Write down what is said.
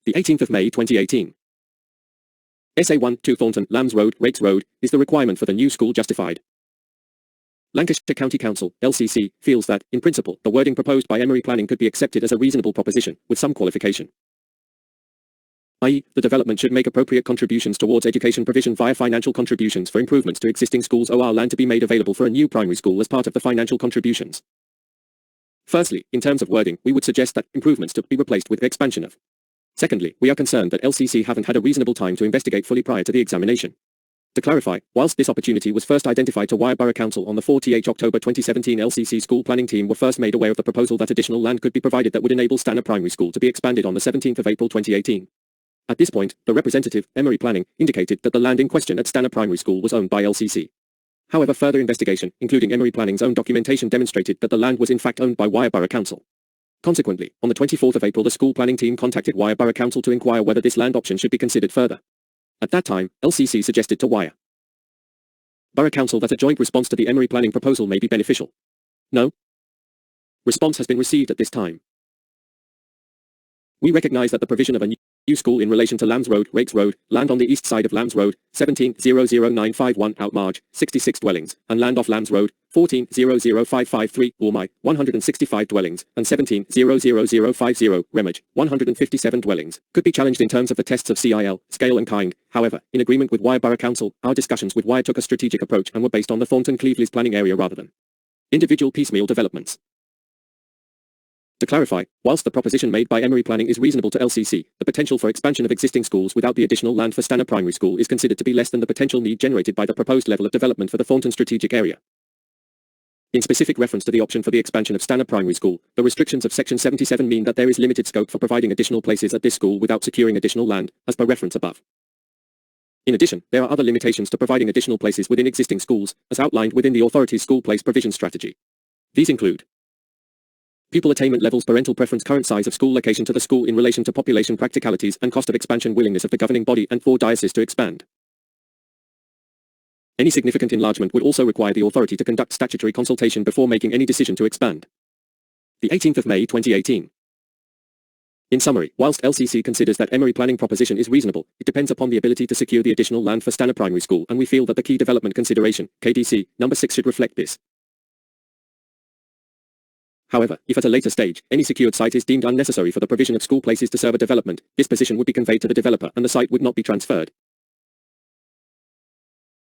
The 18th of May 2018. SA1 2 Thornton, Lambs Road, Rakes Road, is the requirement for the new school justified? Lancashire County Council, LCC, feels that, in principle, the wording proposed by Emery Planning could be accepted as a reasonable proposition, with some qualification. I.e., the development should make appropriate contributions towards education provision via financial contributions for improvements to existing schools or land to be made available for a new primary school as part of the financial contributions. Firstly, in terms of wording, we would suggest that improvements to be replaced with expansion of. Secondly, we are concerned that LCC haven't had a reasonable time to investigate fully prior to the examination. To clarify, whilst this opportunity was first identified to Wyre Borough Council on the 14th October 2017, LCC school planning team were first made aware of the proposal that additional land could be provided that would enable Stanner Primary School to be expanded on the 17th of April 2018. At this point, the representative, Emery Planning, indicated that the land in question at Stanner Primary School was owned by LCC. However, further investigation, including Emery Planning's own documentation, demonstrated that the land was in fact owned by Wyre Borough Council. Consequently, on the 24th of April the school planning team contacted Wyre Borough Council to inquire whether this land option should be considered further. At that time, LCC suggested to Wyre Borough Council that a joint response to the Emery Planning proposal may be beneficial. No response has been received at this time. We recognise that the provision of a new school in relation to Lambs Road, Rakes Road, land on the east side of Lambs Road, 17,00951 Outmarge, 66 dwellings, and land off Lambs Road, 14,00553 Ormai, 165 dwellings, and 17,00050 Remage, 157 dwellings, could be challenged in terms of the tests of CIL, scale and kind. However, in agreement with Wyre Borough Council, our discussions with Wyre took a strategic approach and were based on the Thornton-Cleveleys planning area rather than individual piecemeal developments. To clarify, whilst the proposition made by Emery Planning is reasonable to LCC, the potential for expansion of existing schools without the additional land for Stanner Primary School is considered to be less than the potential need generated by the proposed level of development for the Thornton strategic area. In specific reference to the option for the expansion of Stanner Primary School, the restrictions of Section 77 mean that there is limited scope for providing additional places at this school without securing additional land, as per reference above. In addition, there are other limitations to providing additional places within existing schools, as outlined within the authority's school place provision strategy. These include pupil attainment levels, parental preference, current size of school, location to the school in relation to population, practicalities and cost of expansion, willingness of the governing body and for diocese to expand. Any significant enlargement would also require the authority to conduct statutory consultation before making any decision to expand. The 18th of May 2018. In summary, whilst LCC considers that Emery Planning proposition is reasonable, it depends upon the ability to secure the additional land for Stanner Primary School, and we feel that the key development consideration, KDC, number 6 should reflect this. However, if at a later stage, any secured site is deemed unnecessary for the provision of school places to serve a development, this position would be conveyed to the developer and the site would not be transferred.